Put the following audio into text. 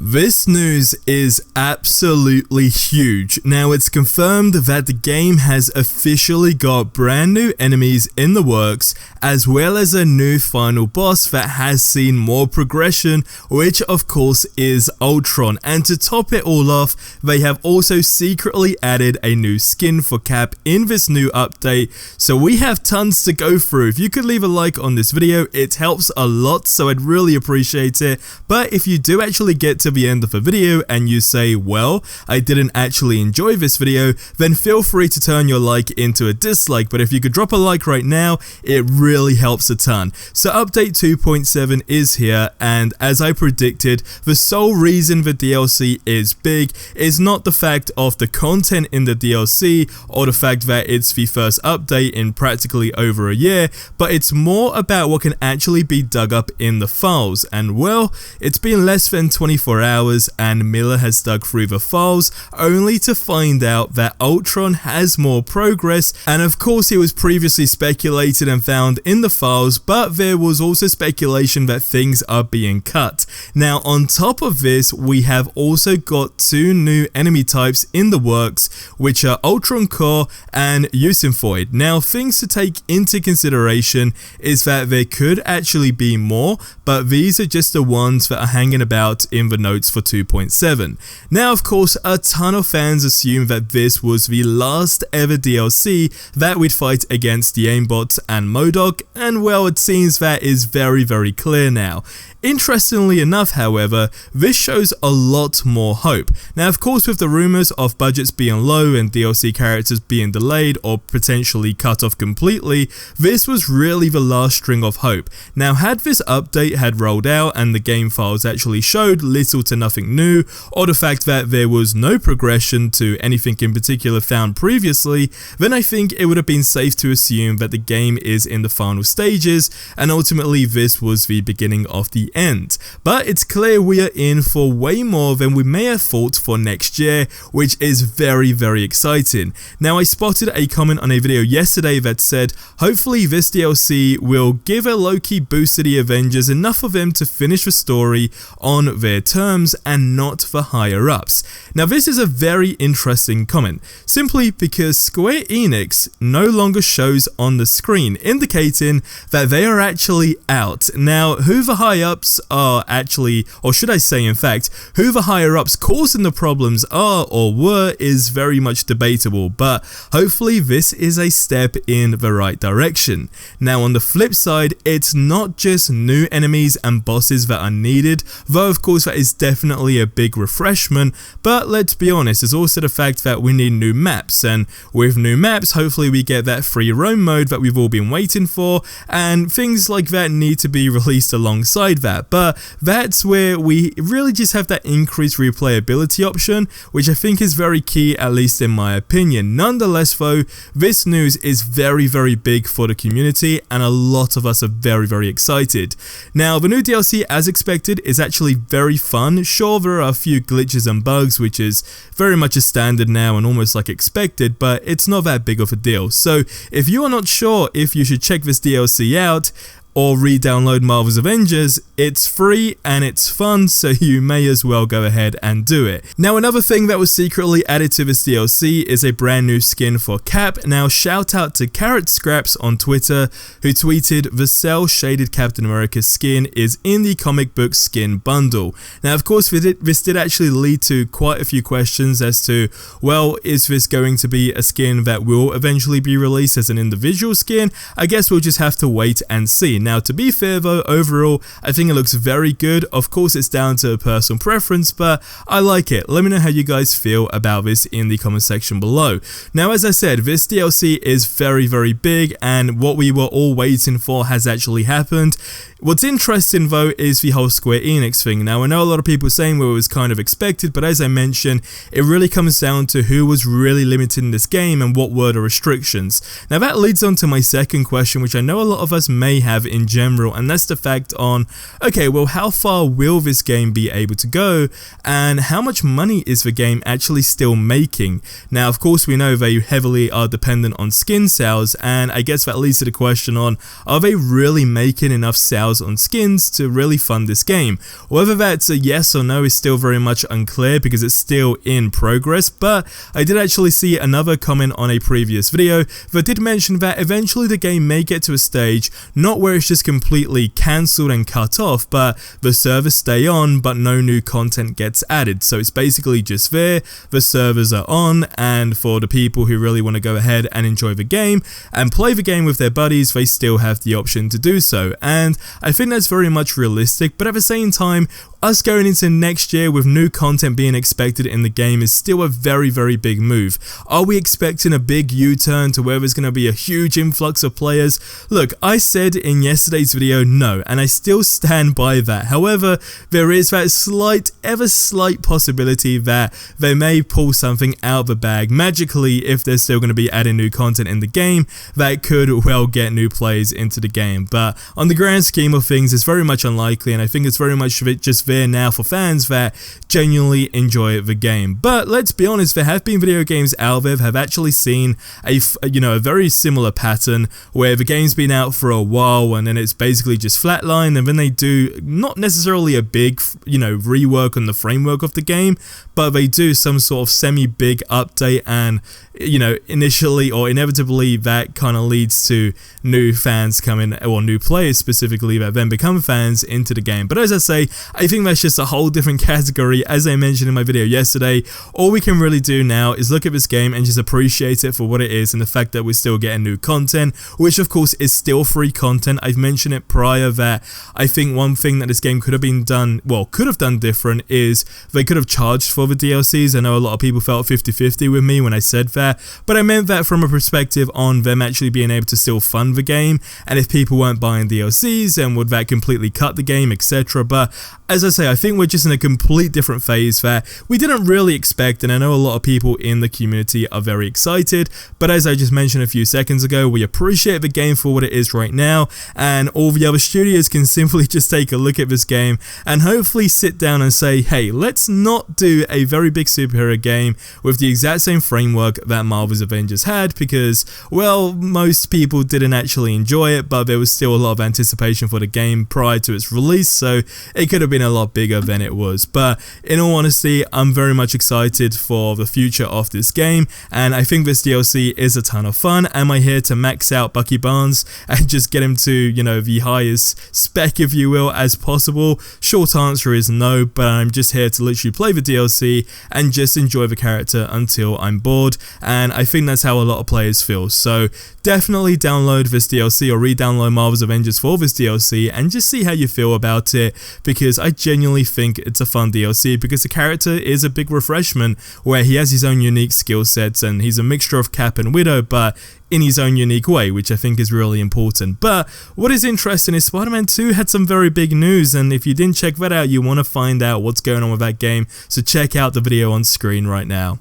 This news is absolutely huge. Now it's confirmed that the game has officially got brand new enemies in the works, as well as a new final boss that has seen more progression, which of course is Ultron. And to top it all off, they have also secretly added a new skin for Cap in this new update, so we have tons to go through. If you could leave a like on this video, it helps a lot, so I'd really appreciate it. But if you do actually get to the end of the video and you say, well, I didn't actually enjoy this video, then feel free to turn your like into a dislike. But if you could drop a like right now, it really helps a ton. So update 2.7 is here, and as I predicted, the sole reason the DLC is big is not the fact of the content in the DLC or the fact that it's the first update in practically over a year, but it's more about what can actually be dug up in the files. And well, it's been less than 24 hours and Miller has dug through the files only to find out that Ultron has more progress, and of course it was previously speculated and found in the files, but there was also speculation that things are being cut. Now on top of this, we have also got two new enemy types in the works, which are Ultron Core and Usinfoid. Now things to take into consideration is that there could actually be more, but these are just the ones that are hanging about in the notes for 2.7. Now of course a ton of fans assume that this was the last ever DLC that we'd fight against the Aimbots and MODOK, and well, it seems that is very clear now. Interestingly enough, however, this shows a lot more hope. Now of course, with the rumours of budgets being low and DLC characters being delayed or potentially cut off completely, this was really the last string of hope. Now had this update had rolled out and the game files actually showed little to nothing new, or the fact that there was no progression to anything in particular found previously, then I think it would have been safe to assume that the game is in the final stages and ultimately this was the beginning of the end. But it's clear we are in for way more than we may have thought for next year, which is very exciting. Now I spotted a comment on a video yesterday that said hopefully this DLC will give a low-key boost to the Avengers, enough for them to finish the story on their terms and not the higher ups. Now this is a very interesting comment, simply because Square Enix no longer shows on the screen, indicating that they are actually out. Now who the high ups are actually, or should I say in fact, who the higher ups causing the problems are or were is very much debatable, but hopefully this is a step in the right direction. Now on the flip side, it's not just new enemies and bosses that are needed, though of course that is definitely a big refreshment, but let's be honest, it's also the fact that we need new maps, and with new maps hopefully we get that free roam mode that we've all been waiting for, and things like that need to be released alongside that. But that's where we really just have that increased replayability option, which I think is very key, at least in my opinion. Nonetheless though, this news is very big for the community and a lot of us are very excited. Now the new DLC, as expected, is actually very fun. Sure, there are a few glitches and bugs, which is very much a standard now and almost like expected, but it's not that big of a deal. So if you are not sure if you should check this DLC out or re-download Marvel's Avengers, it's free and it's fun, so you may as well go ahead and do it. Now another thing that was secretly added to this DLC is a brand new skin for Cap. Now shout out to Carrot Scraps on Twitter, who tweeted the cell shaded Captain America skin is in the comic book skin bundle. Now of course this did actually lead to quite a few questions as to, well, is this going to be a skin that will eventually be released as an individual skin? I guess we'll just have to wait and see. Now to be fair though, overall I think it looks very good. Of course it's down to personal preference, but I like it. Let me know how you guys feel about this in the comment section below. Now as I said, this DLC is very big and what we were all waiting for has actually happened. What's interesting though is the whole Square Enix thing. Now I know a lot of people saying well, it was kind of expected, but as I mentioned, it really comes down to who was really limiting this game and what were the restrictions. Now that leads on to my second question, which I know a lot of us may have in general, and that's the fact on, okay, well, how far will this game be able to go, and how much money is the game actually still making? Now, of course, we know they heavily are dependent on skin sales, and I guess that leads to the question on, are they really making enough sales on skins to really fund this game? Whether that's a yes or no is still very much unclear because it's still in progress, but I did actually see another comment on a previous video that did mention that eventually the game may get to a stage not where it's just completely cancelled and cut off, but the servers stay on but no new content gets added. So it's basically just there, the servers are on, and for the people who really want to go ahead and enjoy the game and play the game with their buddies, they still have the option to do so. And I think that's very much realistic, but at the same time, us going into next year with new content being expected in the game is still a very, very big move. Are we expecting a big U-turn to where there's going to be a huge influx of players? Look, I said in yesterday's video no, and I still stand by that. However, there is that slight, ever slight possibility that they may pull something out of the bag magically if they're still going to be adding new content in the game that could well get new players into the game. But on the grand scheme of things, it's very much unlikely, and I think it's very much just there now for fans that genuinely enjoy the game. But let's be honest, there have been video games out there that have actually seen a very similar pattern where the game's been out for a while and then it's basically just flatlined, and then they do not necessarily a big rework on the framework of the game, but they do some sort of semi-big update, and initially or inevitably that kind of leads to new fans coming, or new players specifically, that then become fans into the game. But as I say, I think that's just a whole different category. As I mentioned in my video yesterday, all we can really do now is look at this game and just appreciate it for what it is, and the fact that we're still getting new content, which of course is still free content. I've mentioned it prior that I think one thing that this game could have done different is they could have charged for the DLCs. I know a lot of people felt 50-50 with me when I said that, but I meant that from a perspective on them actually being able to still fund the game, and if people weren't buying DLCs, then would that completely cut the game, etc. But as I say, I think we're just in a complete different phase that we didn't really expect, and I know a lot of people in the community are very excited, but as I just mentioned a few seconds ago, we appreciate the game for what it is right now, and all the other studios can simply just take a look at this game and hopefully sit down and say, hey, let's not do a very big superhero game with the exact same framework that Marvel's Avengers had, because, well, most people didn't actually enjoy it, but there was still a lot of anticipation for the game prior to its release, so it could have been a lot bigger than it was. But in all honesty, I'm very much excited for the future of this game, and I think this DLC is a ton of fun. Am I here to max out Bucky Barnes and just get him to, the highest spec, if you will, as possible? Short answer is no, but I'm just here to literally play the DLC and just enjoy the character until I'm bored, and I think that's how a lot of players feel. So definitely download this DLC or re-download Marvel's Avengers for this DLC and just see how you feel about it, because I genuinely think it's a fun DLC, because the character is a big refreshment where he has his own unique skill sets and he's a mixture of Cap and Widow, but in his own unique way, which I think is really important. But what is interesting is Spider-Man 2 had some very big news, and if you didn't check that out, you want to find out what's going on with that game, so check out the video on screen right now.